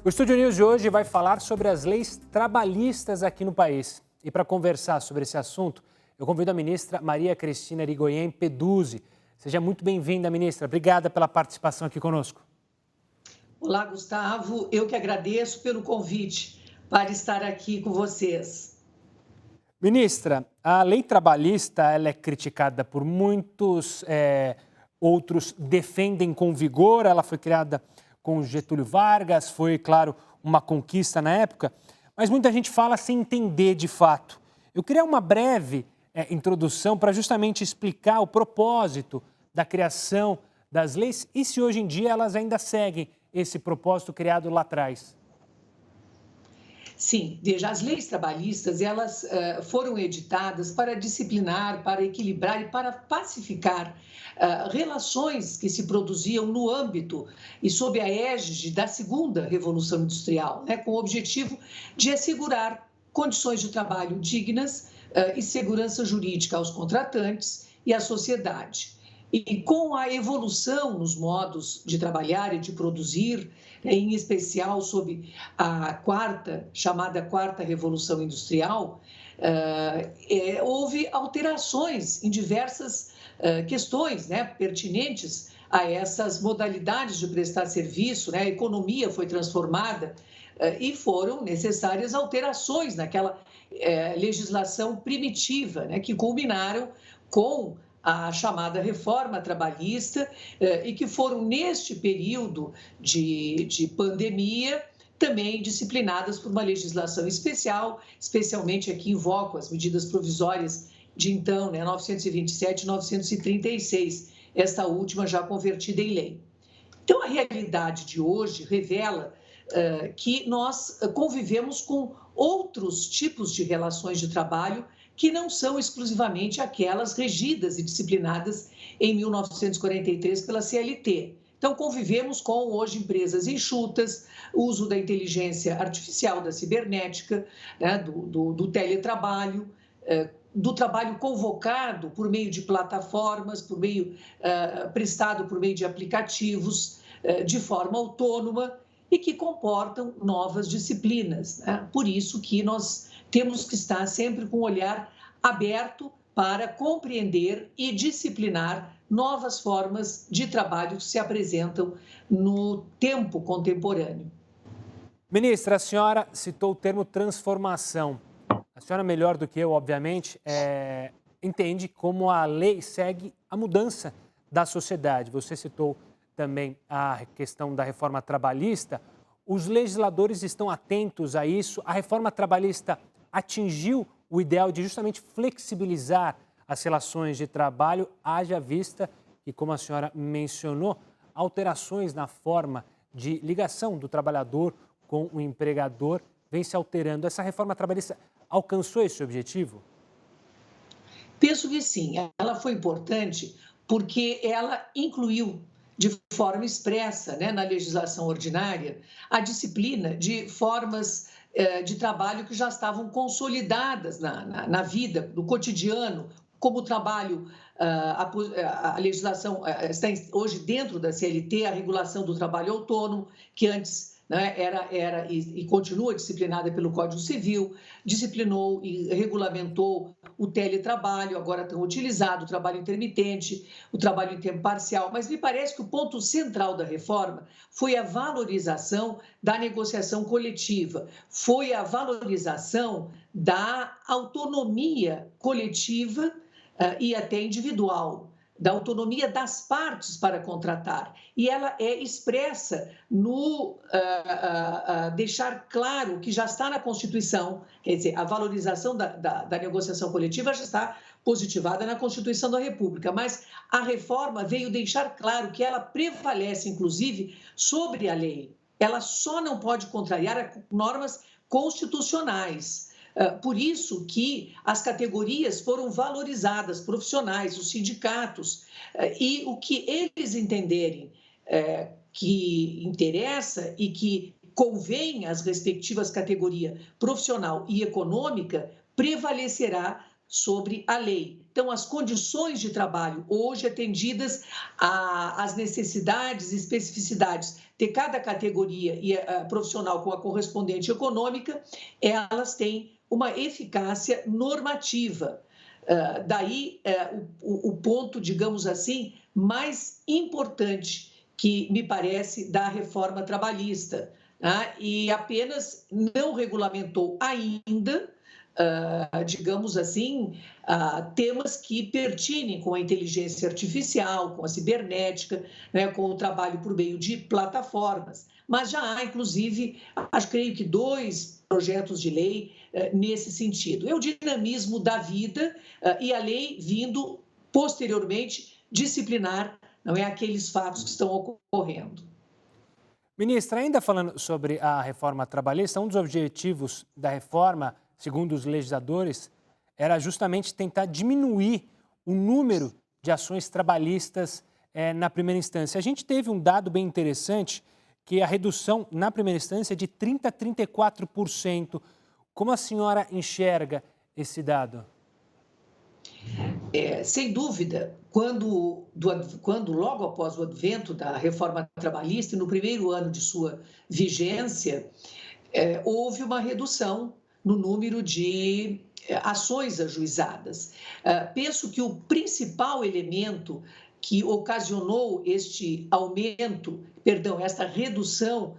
O Estúdio News de hoje vai falar sobre as leis trabalhistas aqui no país. E para conversar sobre esse assunto, eu convido a ministra Maria Cristina Irigoyen Peduzzi. Seja muito bem-vinda, ministra. Obrigada pela participação aqui conosco. Olá, Gustavo. Eu que agradeço pelo convite para estar aqui com vocês. Ministra, a lei trabalhista ela é criticada por muitos, outros defendem com vigor. Ela foi criada com Getúlio Vargas, foi, claro, uma conquista na época, mas muita gente fala sem entender de fato. Eu queria uma breve introdução para justamente explicar o propósito da criação das leis e se hoje em dia elas ainda seguem esse propósito criado lá atrás. Sim, veja, as leis trabalhistas, elas foram editadas para disciplinar, para equilibrar e para pacificar relações que se produziam no âmbito e sob a égide da segunda Revolução Industrial, né, com o objetivo de assegurar condições de trabalho dignas e segurança jurídica aos contratantes e à sociedade. E com a evolução nos modos de trabalhar e de produzir, em especial sob a chamada quarta Revolução Industrial, houve alterações em diversas questões, né, pertinentes a essas modalidades de prestar serviço, né? A economia foi transformada e foram necessárias alterações naquela legislação primitiva, né, que culminaram com a chamada reforma trabalhista e que foram, neste período de pandemia, também disciplinadas por uma legislação especial, especialmente aqui invoco as medidas provisórias de então, né, 927 e 936, esta última já convertida em lei. Então, a realidade de hoje revela que nós convivemos com outros tipos de relações de trabalho que não são exclusivamente aquelas regidas e disciplinadas em 1943 pela CLT. Então, convivemos com, hoje, empresas enxutas, o uso da inteligência artificial, da cibernética, né, do teletrabalho, do trabalho convocado por meio de plataformas, prestado por meio de aplicativos, de forma autônoma e que comportam novas disciplinas, né? Por isso que nós temos que estar sempre com um olhar aberto para compreender e disciplinar novas formas de trabalho que se apresentam no tempo contemporâneo. Ministra, a senhora citou o termo transformação. A senhora, melhor do que eu, obviamente, entende como a lei segue a mudança da sociedade. Você citou também a questão da reforma trabalhista. Os legisladores estão atentos a isso. A reforma trabalhista atingiu o ideal de justamente flexibilizar as relações de trabalho, haja vista que, como a senhora mencionou, alterações na forma de ligação do trabalhador com o empregador vem se alterando. Essa reforma trabalhista alcançou esse objetivo? Penso que sim. Ela foi importante porque ela incluiu de forma expressa, né, na legislação ordinária, a disciplina de formas de trabalho que já estavam consolidadas na vida, no cotidiano, como o trabalho, a legislação está hoje dentro da CLT, a regulação do trabalho autônomo, que antes, né, era e continua disciplinada pelo Código Civil, disciplinou e regulamentou o teletrabalho, agora tão utilizado, o trabalho intermitente, o trabalho em tempo parcial, mas me parece que o ponto central da reforma foi a valorização da negociação coletiva, foi a valorização da autonomia coletiva e até individual, da autonomia das partes para contratar. E ela é expressa no deixar claro que já está na Constituição, quer dizer, a valorização da negociação coletiva já está positivada na Constituição da República, mas a reforma veio deixar claro que ela prevalece, inclusive, sobre a lei. Ela só não pode contrariar normas constitucionais. Por isso que as categorias foram valorizadas, profissionais, os sindicatos, e o que eles entenderem que interessa e que convém às respectivas categorias profissional e econômica, prevalecerá sobre a lei. Então, as condições de trabalho hoje atendidas às necessidades e especificidades de cada categoria e profissional com a correspondente econômica, elas têm uma eficácia normativa. Daí o ponto, digamos assim, mais importante que me parece da reforma trabalhista, né? E apenas não regulamentou ainda, digamos assim, temas que pertinem com a inteligência artificial, com a cibernética, né, com o trabalho por meio de plataformas. Mas já há, inclusive, creio que 2 projetos de lei nesse sentido. É o dinamismo da vida e a lei vindo posteriormente disciplinar, não é, aqueles fatos que estão ocorrendo. Ministra, ainda falando sobre a reforma trabalhista, um dos objetivos da reforma, segundo os legisladores, era justamente tentar diminuir o número de ações trabalhistas na primeira instância. A gente teve um dado bem interessante, que a redução na primeira instância é de 30% a 34%. Como a senhora enxerga esse dado? Sem dúvida, quando logo após o advento da reforma trabalhista, no primeiro ano de sua vigência, houve uma redução no número de ações ajuizadas. Penso que o principal elemento que ocasionou este aumento, esta redução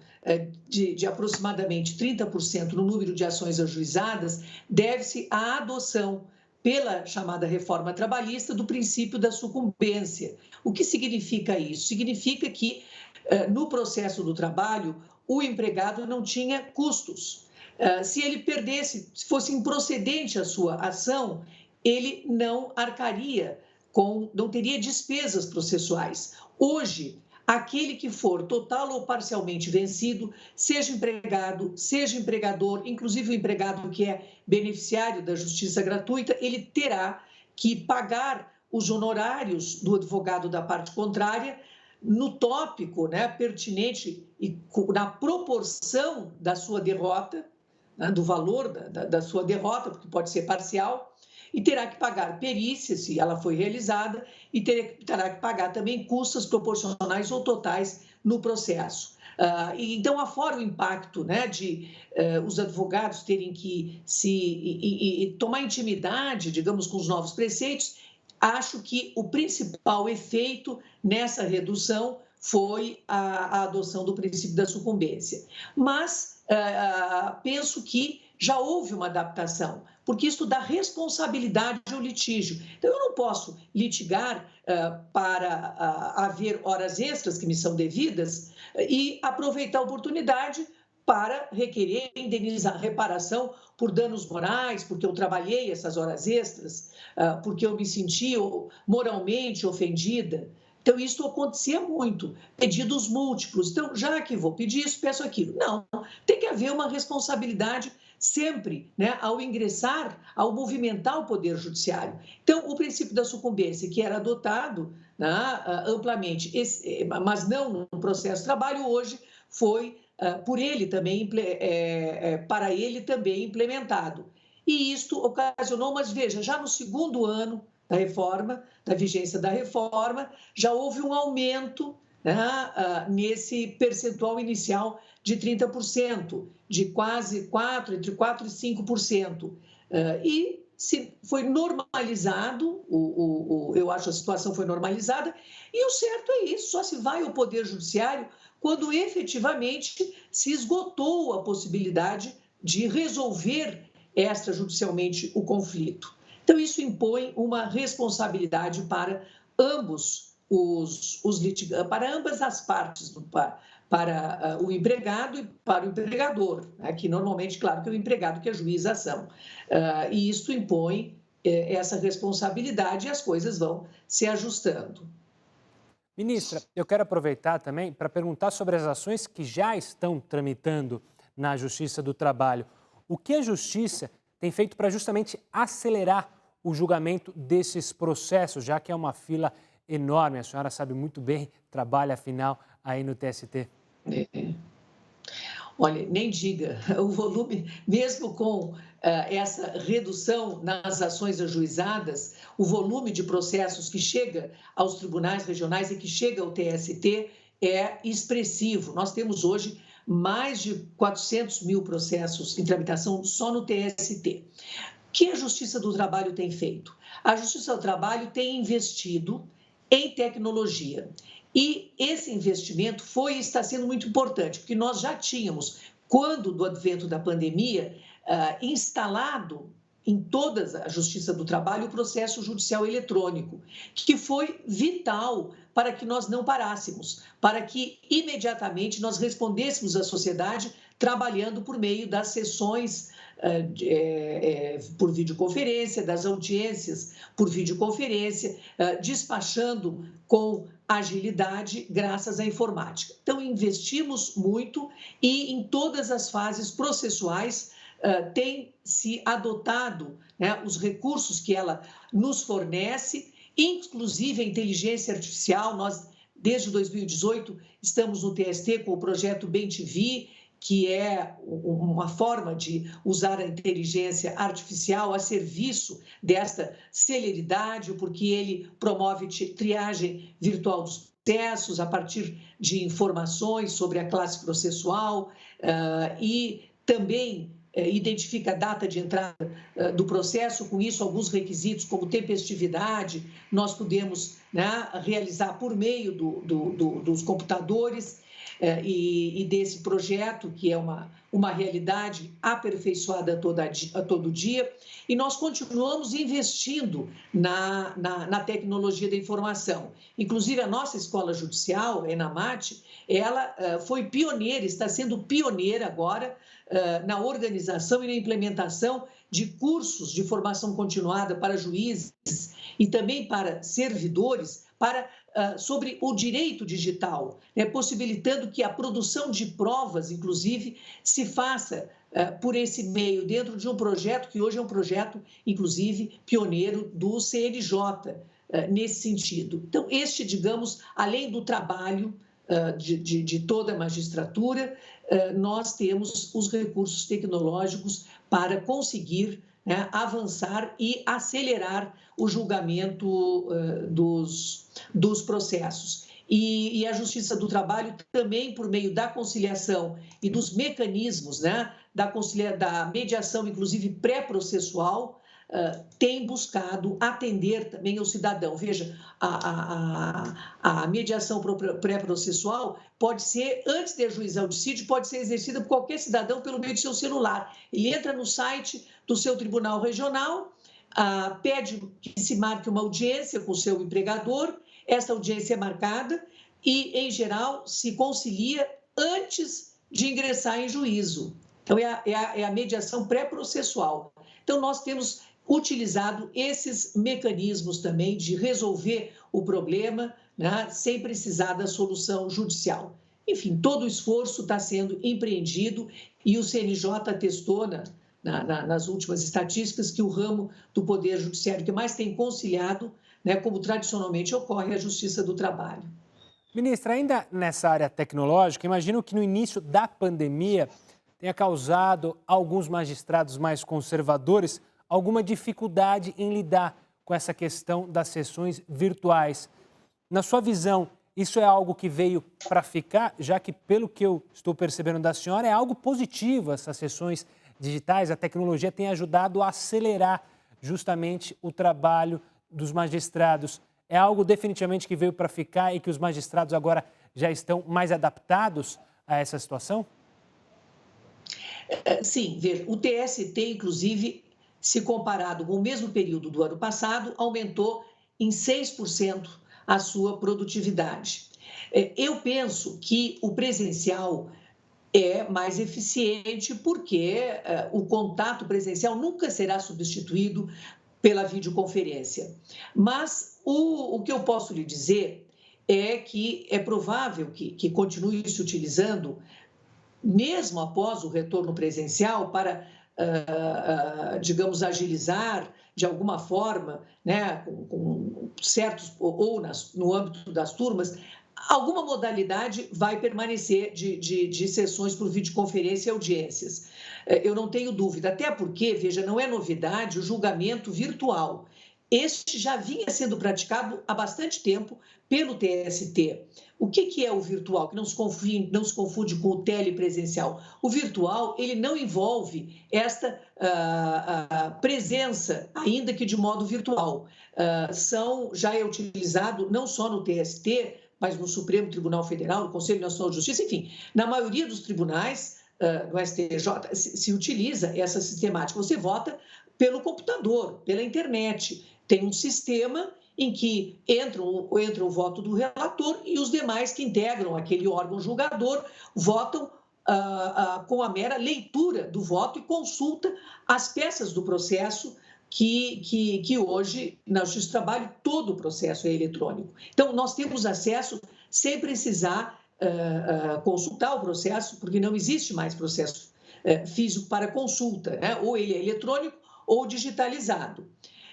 de aproximadamente 30% no número de ações ajuizadas, deve-se à adoção pela chamada reforma trabalhista do princípio da sucumbência. O que significa isso? Significa que, no processo do trabalho, o empregado não tinha custos. Se ele perdesse, se fosse improcedente a sua ação, ele não arcaria não teria despesas processuais. Hoje, aquele que for total ou parcialmente vencido, seja empregado, seja empregador, inclusive o empregado que é beneficiário da justiça gratuita, ele terá que pagar os honorários do advogado da parte contrária no tópico, né, pertinente e na proporção da sua derrota, né, do valor da sua derrota, porque pode ser parcial, e terá que pagar perícia, se ela foi realizada, e terá que pagar também custas proporcionais ou totais no processo. Então, afora o impacto, né, de os advogados terem que tomar intimidade, digamos, com os novos preceitos, acho que o principal efeito nessa redução foi a adoção do princípio da sucumbência. Mas penso que já houve uma adaptação, porque isso dá responsabilidade ao litígio. Então, eu não posso litigar para haver horas extras que me são devidas e aproveitar a oportunidade para requerer, indenizar, reparação por danos morais, porque eu trabalhei essas horas extras, porque eu me senti moralmente ofendida. Então, isso acontecia muito, pedidos múltiplos. Então, já que vou pedir isso, peço aquilo. Não, tem que haver uma responsabilidade sempre, né, ao ingressar, ao movimentar o Poder Judiciário. Então, o princípio da sucumbência, que era adotado, né, amplamente, mas não no processo de trabalho, hoje foi para ele também implementado. E isto ocasionou, mas veja, já no segundo ano da reforma, da vigência da reforma, já houve um aumento, né, nesse percentual inicial de 30%, de quase entre 4% e 5%. E foi normalizado, eu acho que a situação foi normalizada, e o certo é isso, só se vai ao Poder Judiciário quando efetivamente se esgotou a possibilidade de resolver extrajudicialmente o conflito. Então, isso impõe uma responsabilidade para ambos os litigantes, para ambas as partes, para o empregado e para o empregador, né, que normalmente, claro, que é o empregado que ajuiza a ação. E isso impõe essa responsabilidade e as coisas vão se ajustando. Ministra, eu quero aproveitar também para perguntar sobre as ações que já estão tramitando na Justiça do Trabalho. O que a Justiça tem feito para justamente acelerar o julgamento desses processos, já que é uma fila enorme? A senhora sabe muito bem, trabalha afinal aí no TST. Olha, nem diga, o volume, mesmo com essa redução nas ações ajuizadas, o volume de processos que chega aos tribunais regionais e que chega ao TST é expressivo. Nós temos hoje mais de 400 mil processos em tramitação só no TST. O que a Justiça do Trabalho tem feito? A Justiça do Trabalho tem investido em tecnologia. E esse investimento foi e está sendo muito importante, porque nós já tínhamos, quando do advento da pandemia, instalado em toda a Justiça do Trabalho o processo judicial eletrônico, que foi vital para que nós não parássemos, para que imediatamente nós respondêssemos à sociedade trabalhando por meio das sessões por videoconferência, das audiências por videoconferência, despachando com agilidade graças à informática. Então, investimos muito e em todas as fases processuais tem se adotado, né, os recursos que ela nos fornece, inclusive a inteligência artificial. Nós, desde 2018, estamos no TST com o projeto BemTV, que é uma forma de usar a inteligência artificial a serviço desta celeridade, porque ele promove triagem virtual dos processos a partir de informações sobre a classe processual e também identifica a data de entrada do processo, com isso alguns requisitos como tempestividade nós podemos, né, realizar por meio dos computadores e desse projeto, que é uma realidade aperfeiçoada a todo dia, e nós continuamos investindo na tecnologia da informação. Inclusive, a nossa escola judicial, a ENAMAT, ela foi pioneira, está sendo pioneira agora na organização e na implementação de cursos de formação continuada para juízes e também para servidores, sobre o direito digital, né, possibilitando que a produção de provas, inclusive, se faça por esse meio, dentro de um projeto que hoje é um projeto, inclusive, pioneiro do CNJ, nesse sentido. Então, digamos, além do trabalho de toda a magistratura, nós temos os recursos tecnológicos para conseguir, né, avançar e acelerar o julgamento dos processos. E a Justiça do Trabalho também, por meio da conciliação e dos mecanismos, né, da mediação, inclusive pré-processual, tem buscado atender também ao cidadão. Veja, a mediação pré-processual pode ser, antes de ajuizar o dissídio, pode ser exercida por qualquer cidadão pelo meio do seu celular. Ele entra no site do seu tribunal regional, pede que se marque uma audiência com o seu empregador, essa audiência é marcada e, em geral, se concilia antes de ingressar em juízo. Então, é a mediação pré-processual. Então, nós temos utilizado esses mecanismos também de resolver o problema, né, sem precisar da solução judicial. Enfim, todo o esforço está sendo empreendido e o CNJ atestou nas últimas estatísticas que o ramo do Poder Judiciário que mais tem conciliado, né, como tradicionalmente ocorre, é a Justiça do Trabalho. Ministra, ainda nessa área tecnológica, imagino que no início da pandemia tenha causado a alguns magistrados mais conservadores alguma dificuldade em lidar com essa questão das sessões virtuais. Na sua visão, isso é algo que veio para ficar, já que, pelo que eu estou percebendo da senhora, é algo positivo essas sessões digitais, a tecnologia tem ajudado a acelerar justamente o trabalho dos magistrados. É algo definitivamente que veio para ficar e que os magistrados agora já estão mais adaptados a essa situação? Sim, veja, o TST, inclusive, se comparado com o mesmo período do ano passado, aumentou em 6% a sua produtividade. Eu penso que o presencial é mais eficiente porque o contato presencial nunca será substituído pela videoconferência. Mas o que eu posso lhe dizer é que é provável que continue se utilizando, mesmo após o retorno presencial, para digamos, agilizar de alguma forma, né, com certos, ou no âmbito das turmas, alguma modalidade vai permanecer de sessões por videoconferência e audiências. Eu não tenho dúvida, até porque, veja, não é novidade o julgamento virtual. Este já vinha sendo praticado há bastante tempo pelo TST. O que é o virtual? Que não se confunde com o telepresencial. O virtual, ele não envolve esta presença, ainda que de modo virtual. Já é utilizado não só no TST, mas no Supremo Tribunal Federal, no Conselho Nacional de Justiça, enfim, na maioria dos tribunais, no STJ, se utiliza essa sistemática. Você vota pelo computador, pela internet. Tem um sistema em que entra o voto do relator e os demais que integram aquele órgão julgador votam com a mera leitura do voto e consulta as peças do processo que hoje, na Justiça do Trabalho, todo o processo é eletrônico. Então, nós temos acesso sem precisar consultar o processo, porque não existe mais processo físico para consulta, né? Ou ele é eletrônico ou digitalizado.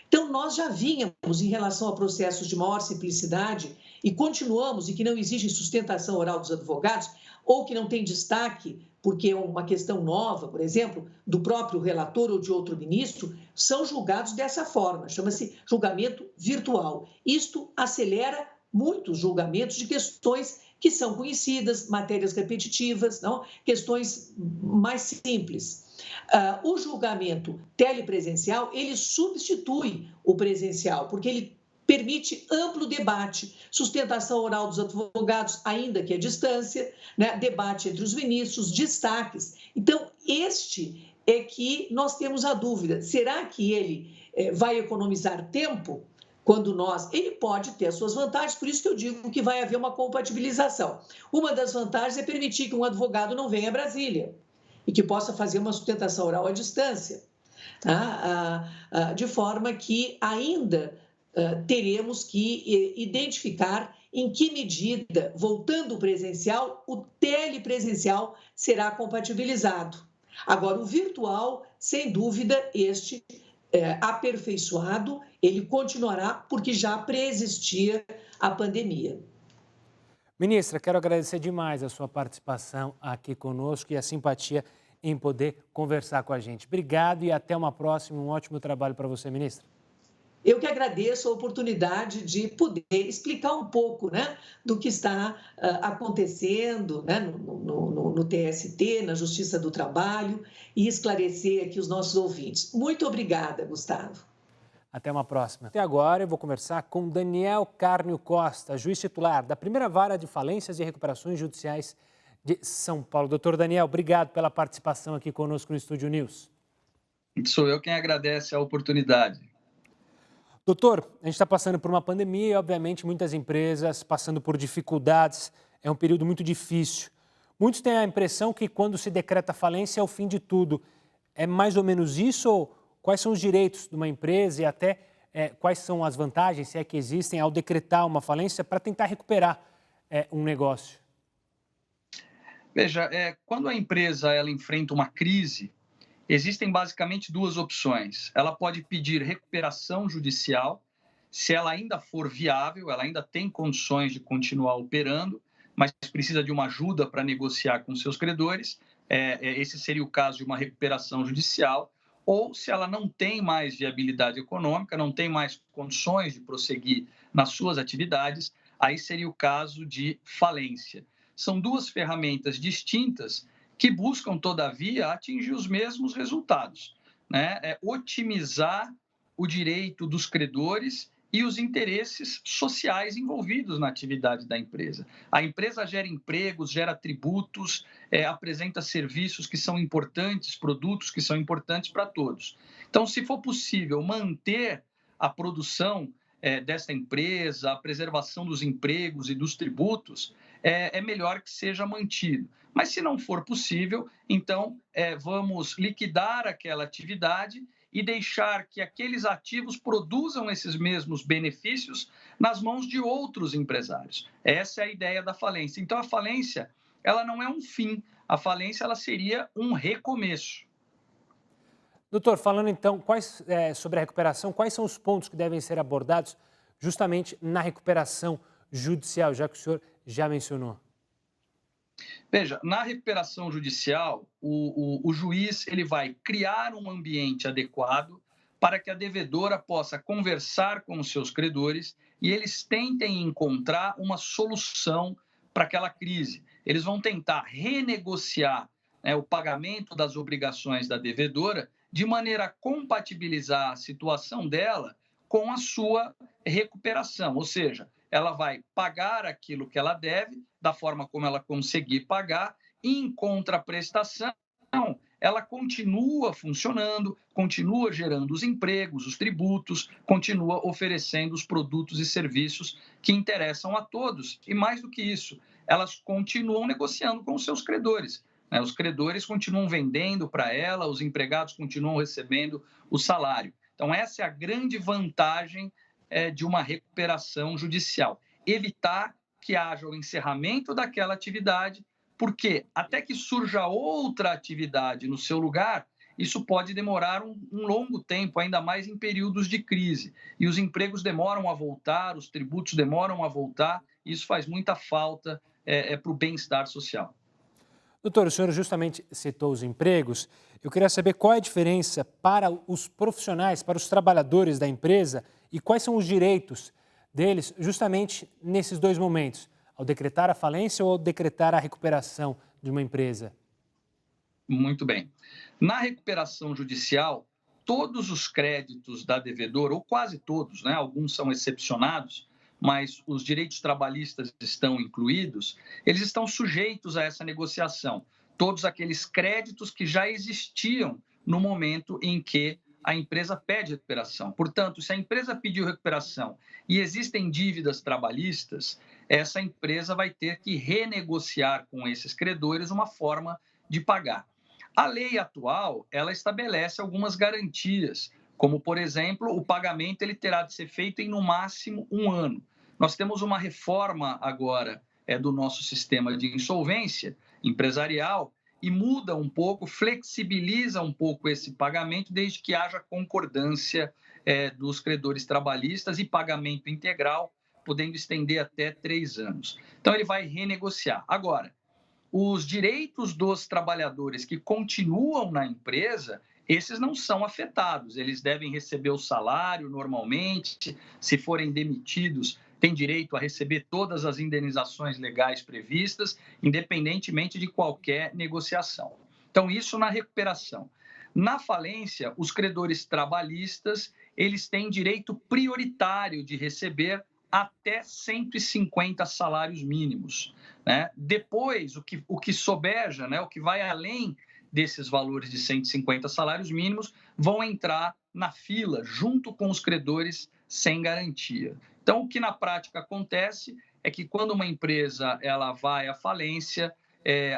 Então, nós já vínhamos em relação a processos de maior simplicidade e continuamos, e que não exigem sustentação oral dos advogados, ou que não tem destaque, porque é uma questão nova, por exemplo, do próprio relator ou de outro ministro, são julgados dessa forma, chama-se julgamento virtual. Isto acelera muitos julgamentos de questões que são conhecidas, matérias repetitivas, não? Questões mais simples. O julgamento telepresencial, ele substitui o presencial, porque ele permite amplo debate, sustentação oral dos advogados, ainda que à distância, né? Debate entre os ministros, destaques. Então, este é que nós temos a dúvida, será que ele vai economizar tempo? Ele pode ter as suas vantagens, por isso que eu digo que vai haver uma compatibilização. Uma das vantagens é permitir que um advogado não venha a Brasília e que possa fazer uma sustentação oral à distância, tá? De forma que ainda teremos que identificar em que medida, voltando ao presencial, o telepresencial será compatibilizado. Agora, o virtual, sem dúvida, este aperfeiçoado, ele continuará porque já preexistia a pandemia. Ministra, quero agradecer demais a sua participação aqui conosco e a simpatia em poder conversar com a gente. Obrigado e até uma próxima. Um ótimo trabalho para você, ministra. Eu que agradeço a oportunidade de poder explicar um pouco, né, do que está acontecendo, né, no TST, na Justiça do Trabalho, e esclarecer aqui os nossos ouvintes. Muito obrigada, Gustavo. Até uma próxima. Até agora eu vou conversar com Daniel Carnio Costa, juiz titular da primeira vara de falências e recuperações judiciais de São Paulo. Doutor Daniel, obrigado pela participação aqui conosco no Estúdio News. Sou eu quem agradece a oportunidade. Doutor, a gente está passando por uma pandemia e, obviamente, muitas empresas passando por dificuldades. É um período muito difícil. Muitos têm a impressão que quando se decreta falência é o fim de tudo. É mais ou menos isso? Ou quais são os direitos de uma empresa e até quais são as vantagens, se é que existem, ao decretar uma falência para tentar recuperar um negócio? Veja, quando a empresa ela enfrenta uma crise, existem basicamente duas opções. Ela pode pedir recuperação judicial, se ela ainda for viável, ela ainda tem condições de continuar operando, mas precisa de uma ajuda para negociar com seus credores. Esse seria o caso de uma recuperação judicial. Ou se ela não tem mais viabilidade econômica, não tem mais condições de prosseguir nas suas atividades, aí seria o caso de falência. São duas ferramentas distintas que buscam, todavia, atingir os mesmos resultados, né? Otimizar o direito dos credores e os interesses sociais envolvidos na atividade da empresa. A empresa gera empregos, gera tributos, apresenta serviços que são importantes, produtos que são importantes para todos. Então, se for possível manter a produção dessa empresa, a preservação dos empregos e dos tributos, é melhor que seja mantido. Mas, se não for possível, então vamos liquidar aquela atividade e deixar que aqueles ativos produzam esses mesmos benefícios nas mãos de outros empresários. Essa é a ideia da falência. Então, a falência, ela não é um fim. A falência, ela seria um recomeço. Doutor, falando então sobre a recuperação, quais são os pontos que devem ser abordados justamente na recuperação judicial, já que o senhor já mencionou? Veja, na recuperação judicial, o juiz ele vai criar um ambiente adequado para que a devedora possa conversar com os seus credores e eles tentem encontrar uma solução para aquela crise. Eles vão tentar renegociar, né, o pagamento das obrigações da devedora de maneira a compatibilizar a situação dela com a sua recuperação, ou seja, ela vai pagar aquilo que ela deve, da forma como ela conseguir pagar, e em contraprestação, ela continua funcionando, continua gerando os empregos, os tributos, continua oferecendo os produtos e serviços que interessam a todos. E mais do que isso, elas continuam negociando com os seus credores, né? Os credores continuam vendendo para ela, os empregados continuam recebendo o salário. Então, essa é a grande vantagem de uma recuperação judicial. Evitar que haja o encerramento daquela atividade, porque até que surja outra atividade no seu lugar, isso pode demorar um longo tempo, ainda mais em períodos de crise. E os empregos demoram a voltar, os tributos demoram a voltar, e isso faz muita falta para o bem-estar social. Doutor, o senhor justamente citou os empregos. Eu queria saber qual é a diferença para os profissionais, para os trabalhadores da empresa e quais são os direitos deles justamente nesses dois momentos, ao decretar a falência ou ao decretar a recuperação de uma empresa. Muito bem. Na recuperação judicial, todos os créditos da devedora, ou quase todos, né, alguns são excepcionados, mas os direitos trabalhistas estão incluídos, eles estão sujeitos a essa negociação. Todos aqueles créditos que já existiam no momento em que a empresa pede recuperação. Portanto, se a empresa pediu recuperação e existem dívidas trabalhistas, essa empresa vai ter que renegociar com esses credores uma forma de pagar. A lei atual, ela estabelece algumas garantias, como, por exemplo, o pagamento ele terá de ser feito em, no máximo, 1 ano. Nós temos uma reforma agora do nosso sistema de insolvência empresarial e muda um pouco, flexibiliza um pouco esse pagamento, desde que haja concordância dos credores trabalhistas e pagamento integral, podendo estender até 3 anos. Então, ele vai renegociar. Agora, os direitos dos trabalhadores que continuam na empresa, esses não são afetados. Eles devem receber o salário normalmente. Se forem demitidos, têm direito a receber todas as indenizações legais previstas, independentemente de qualquer negociação. Então, isso na recuperação. Na falência, os credores trabalhistas, eles têm direito prioritário de receber até 150 salários mínimos, né? Depois, o que sobeja, né, o que vai além desses valores de 150 salários mínimos, vão entrar na fila junto com os credores sem garantia. Então, o que na prática acontece é que quando uma empresa ela vai à falência,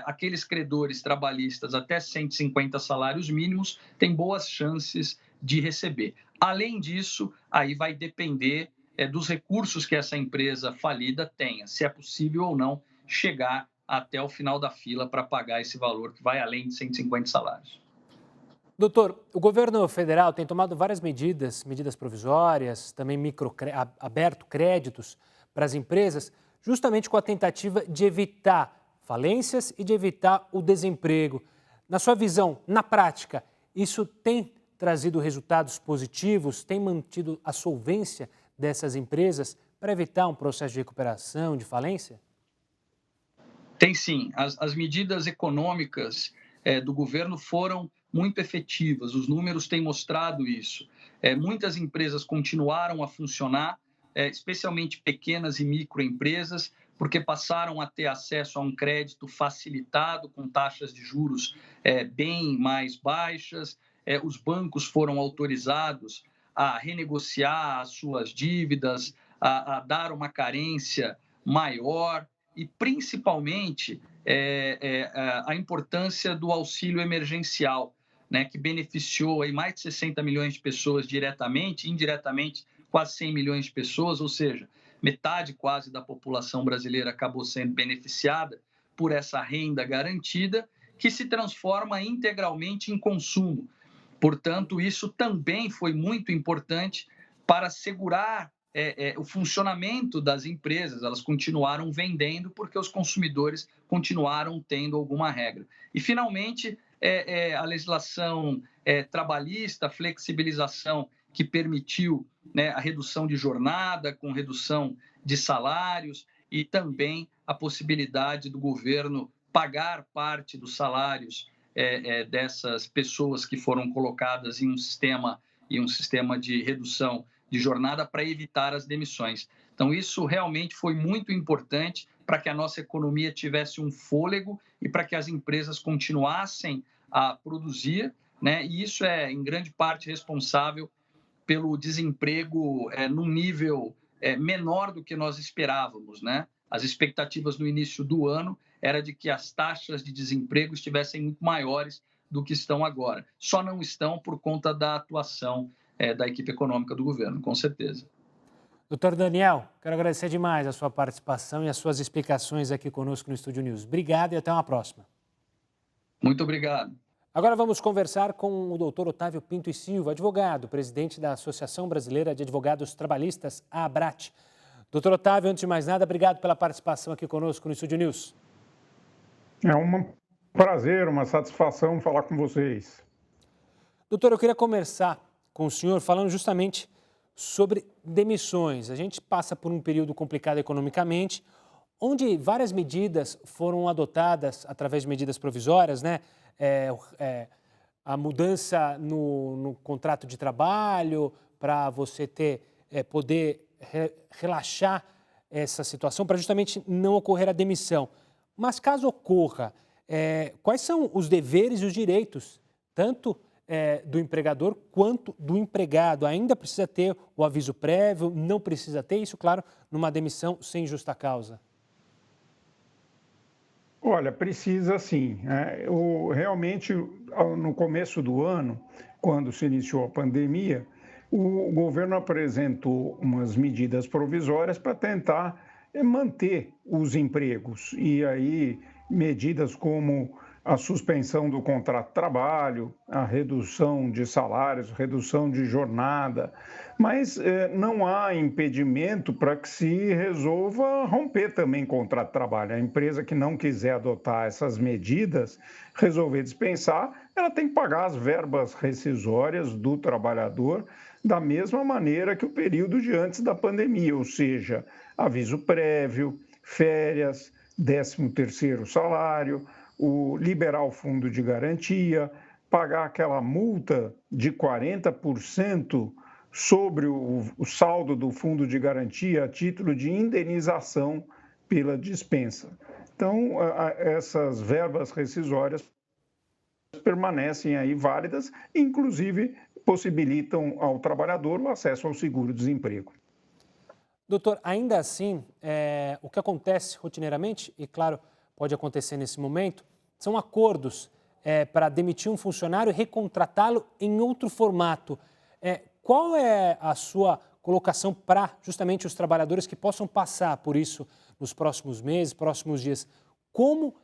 aqueles credores trabalhistas até 150 salários mínimos têm boas chances de receber. Além disso, aí vai depender dos recursos que essa empresa falida tenha, se é possível ou não chegar até o final da fila para pagar esse valor que vai além de 150 salários. Doutor, o governo federal tem tomado várias medidas provisórias, também aberto créditos para as empresas, justamente com a tentativa de evitar falências e de evitar o desemprego. Na sua visão, na prática, isso tem trazido resultados positivos, tem mantido a solvência dessas empresas para evitar um processo de recuperação, de falência? Tem sim. As medidas econômicas do governo foram muito efetivas, os números têm mostrado isso. Muitas empresas continuaram a funcionar, especialmente pequenas e microempresas, porque passaram a ter acesso a um crédito facilitado, com taxas de juros bem mais baixas, os bancos foram autorizados a renegociar as suas dívidas, a dar uma carência maior e, principalmente, a importância do auxílio emergencial, né, que beneficiou aí mais de 60 milhões de pessoas diretamente, indiretamente quase 100 milhões de pessoas, ou seja, metade quase da população brasileira acabou sendo beneficiada por essa renda garantida, que se transforma integralmente em consumo. Portanto, isso também foi muito importante para segurar o funcionamento das empresas, elas continuaram vendendo porque os consumidores continuaram tendo alguma regra. E, finalmente, a legislação trabalhista, a flexibilização que permitiu, né, a redução de jornada com redução de salários e também a possibilidade do governo pagar parte dos salários dessas pessoas que foram colocadas em um sistema de redução de jornada para evitar as demissões. Então, isso realmente foi muito importante para que a nossa economia tivesse um fôlego e para que as empresas continuassem a produzir, né? E isso é, em grande parte, responsável pelo desemprego num nível menor do que nós esperávamos, né? As expectativas no início do ano era de que as taxas de desemprego estivessem muito maiores do que estão agora. Só não estão por conta da atuação da equipe econômica do governo, com certeza. Doutor Daniel, quero agradecer demais a sua participação e as suas explicações aqui conosco no Estúdio News. Obrigado e até uma próxima. Muito obrigado. Agora vamos conversar com o doutor Otávio Pinto e Silva, advogado, presidente da Associação Brasileira de Advogados Trabalhistas, a ABRAT. Doutor Otávio, antes de mais nada, obrigado pela participação aqui conosco no Estúdio News. É um prazer, uma satisfação falar com vocês. Doutor, eu queria começar com o senhor falando justamente sobre demissões. A gente passa por um período complicado economicamente, onde várias medidas foram adotadas através de medidas provisórias, né? A mudança no contrato de trabalho para você poder relaxar essa situação para justamente não ocorrer a demissão. Mas caso ocorra, quais são os deveres e os direitos, tanto do empregador quanto do empregado? Ainda precisa ter o aviso prévio, não precisa ter isso, claro, numa demissão sem justa causa? Olha, precisa sim. Realmente, no começo do ano, quando se iniciou a pandemia, o governo apresentou umas medidas provisórias para tentar manter os empregos. E aí, medidas como a suspensão do contrato de trabalho, a redução de salários, redução de jornada, mas não há impedimento para que se resolva romper também contrato de trabalho. A empresa que não quiser adotar essas medidas, resolver dispensar, ela tem que pagar as verbas rescisórias do trabalhador da mesma maneira que o período de antes da pandemia, ou seja, aviso prévio, férias, 13º salário, liberar o fundo de garantia, pagar aquela multa de 40% sobre o saldo do fundo de garantia a título de indenização pela dispensa. Então, essas verbas rescisórias permanecem aí válidas, inclusive possibilitam ao trabalhador o acesso ao seguro-desemprego. Doutor, ainda assim, o que acontece rotineiramente, e claro, pode acontecer nesse momento, são acordos para demitir um funcionário e recontratá-lo em outro formato. Qual é a sua colocação para justamente os trabalhadores que possam passar por isso nos próximos meses, próximos dias? Como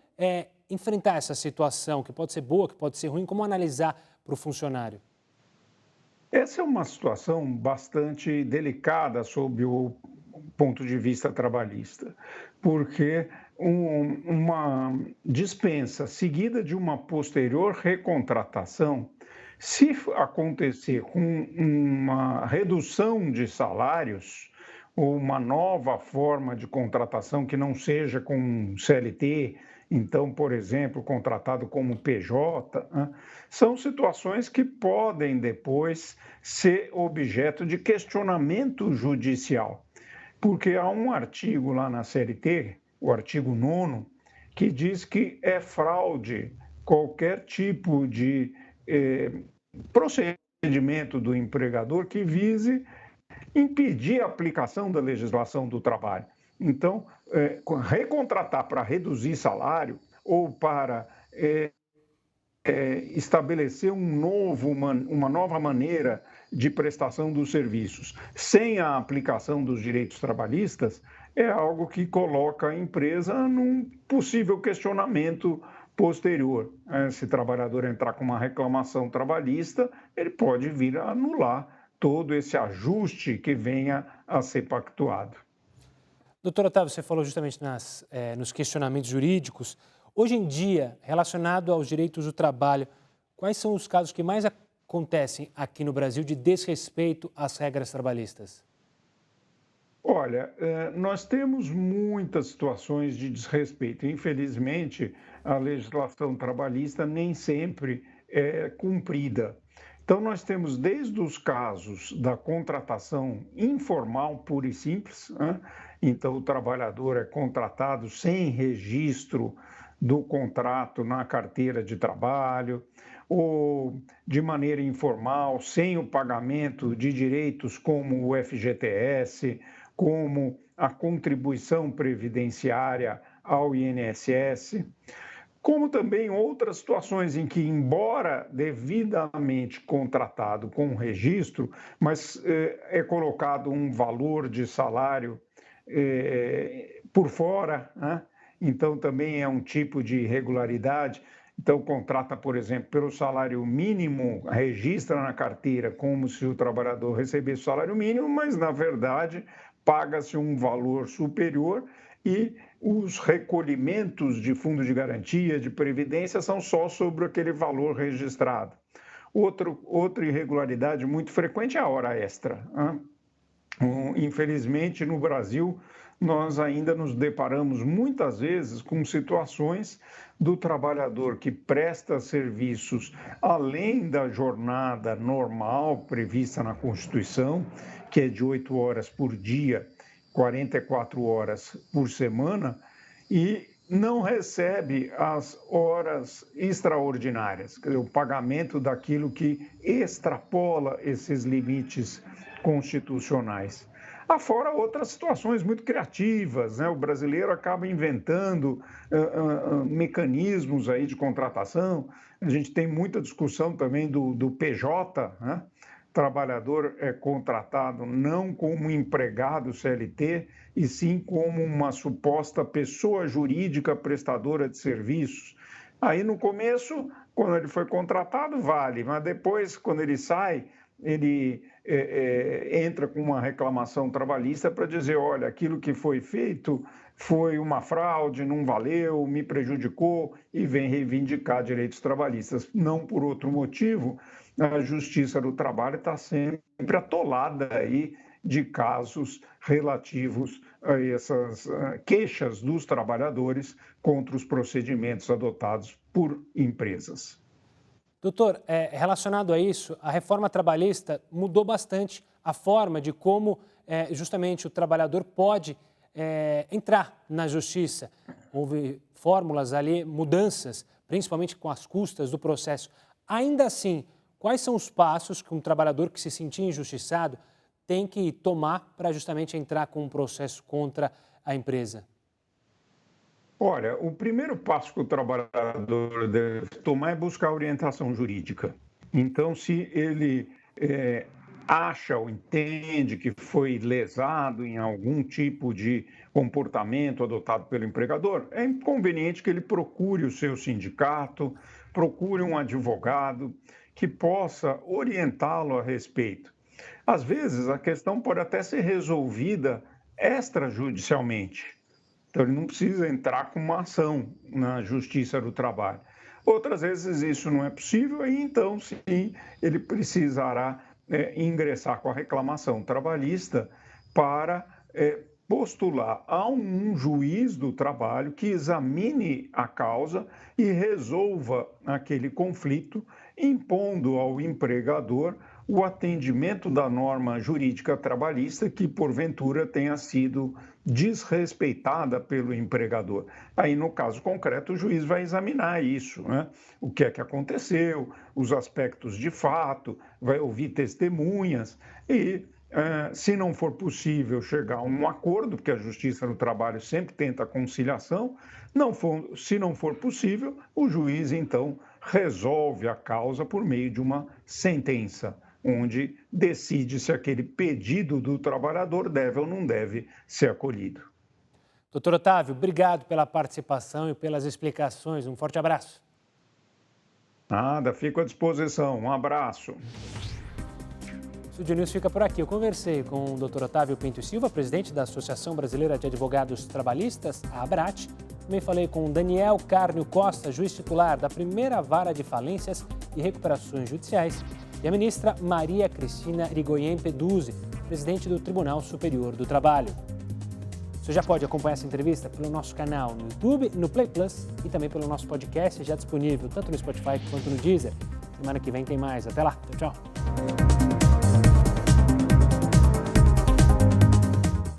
enfrentar essa situação, que pode ser boa, que pode ser ruim, como analisar para o funcionário? Essa é uma situação bastante delicada sob o ponto de vista trabalhista, porque uma dispensa seguida de uma posterior recontratação, se acontecer com uma redução de salários ou uma nova forma de contratação que não seja com CLT, então, por exemplo, contratado como PJ, são situações que podem depois ser objeto de questionamento judicial, porque há um artigo lá na CLT, o artigo 9º, que diz que é fraude qualquer tipo de procedimento do empregador que vise impedir a aplicação da legislação do trabalho. Então, recontratar para reduzir salário ou para estabelecer uma nova maneira de prestação dos serviços sem a aplicação dos direitos trabalhistas é algo que coloca a empresa num possível questionamento posterior. Se o trabalhador entrar com uma reclamação trabalhista, ele pode vir a anular todo esse ajuste que venha a ser pactuado. Doutor Otávio, você falou justamente nos questionamentos jurídicos. Hoje em dia, relacionado aos direitos do trabalho, quais são os casos que mais acontecem aqui no Brasil de desrespeito às regras trabalhistas? Olha, nós temos muitas situações de desrespeito. Infelizmente, a legislação trabalhista nem sempre é cumprida. Então, nós temos desde os casos da contratação informal, pura e simples, né? Então, o trabalhador é contratado sem registro do contrato na carteira de trabalho, ou de maneira informal, sem o pagamento de direitos como o FGTS, como a contribuição previdenciária ao INSS, como também outras situações em que, embora devidamente contratado com registro, mas é colocado um valor de salário por fora, né? Então também é um tipo de irregularidade. Então contrata, por exemplo, pelo salário mínimo, registra na carteira como se o trabalhador recebesse o salário mínimo, mas na verdade paga-se um valor superior e os recolhimentos de fundo de garantia, de previdência, são só sobre aquele valor registrado. Outra irregularidade muito frequente é a hora extra, né? Infelizmente, no Brasil, nós ainda nos deparamos muitas vezes com situações do trabalhador que presta serviços além da jornada normal prevista na Constituição, que é de 8 horas por dia, 44 horas por semana, e não recebe as horas extraordinárias, quer dizer, o pagamento daquilo que extrapola esses limites constitucionais. Afora outras situações muito criativas, né? O brasileiro acaba inventando mecanismos aí de contratação. A gente tem muita discussão também do PJ, né? O trabalhador é contratado não como empregado CLT, e sim como uma suposta pessoa jurídica prestadora de serviços. Aí no começo, quando ele foi contratado, vale, mas depois, quando ele sai, ele entra com uma reclamação trabalhista para dizer, olha, aquilo que foi feito foi uma fraude, não valeu, me prejudicou, e vem reivindicar direitos trabalhistas. Não por outro motivo, a Justiça do Trabalho está sempre atolada aí de casos relativos a essas queixas dos trabalhadores contra os procedimentos adotados por empresas. Doutor, relacionado a isso, a reforma trabalhista mudou bastante a forma de como justamente o trabalhador pode entrar na justiça. Houve fórmulas ali, mudanças, principalmente com as custas do processo. Ainda assim, quais são os passos que um trabalhador que se sentir injustiçado tem que tomar para justamente entrar com um processo contra a empresa? Olha, o primeiro passo que o trabalhador deve tomar é buscar orientação jurídica. Então, se ele acha ou entende que foi lesado em algum tipo de comportamento adotado pelo empregador, é conveniente que ele procure o seu sindicato, procure um advogado que possa orientá-lo a respeito. Às vezes, a questão pode até ser resolvida extrajudicialmente. Então, ele não precisa entrar com uma ação na Justiça do Trabalho. Outras vezes isso não é possível, e então, sim, ele precisará ingressar com a reclamação trabalhista para postular a um juiz do trabalho que examine a causa e resolva aquele conflito, impondo ao empregador o atendimento da norma jurídica trabalhista que, porventura, tenha sido desrespeitada pelo empregador. Aí, no caso concreto, o juiz vai examinar isso, né? O que é que aconteceu, os aspectos de fato, vai ouvir testemunhas e, se não for possível chegar a um acordo, porque a Justiça do Trabalho sempre tenta a conciliação, se não for possível, o juiz, então, resolve a causa por meio de uma sentença, onde decide se aquele pedido do trabalhador deve ou não deve ser acolhido. Doutor Otávio, obrigado pela participação e pelas explicações. Um forte abraço. Nada, fico à disposição. Um abraço. Estúdio News fica por aqui. Eu conversei com o Dr. Otávio Pinto Silva, presidente da Associação Brasileira de Advogados Trabalhistas, a ABRAT. Também falei com Daniel Carnio Costa, juiz titular da primeira vara de falências e recuperações judiciais, e a ministra Maria Cristina Irigoyen Peduzzi, presidente do Tribunal Superior do Trabalho. Você já pode acompanhar essa entrevista pelo nosso canal no YouTube, no Play Plus e também pelo nosso podcast já disponível tanto no Spotify quanto no Deezer. Semana que vem tem mais. Até lá. Tchau, tchau.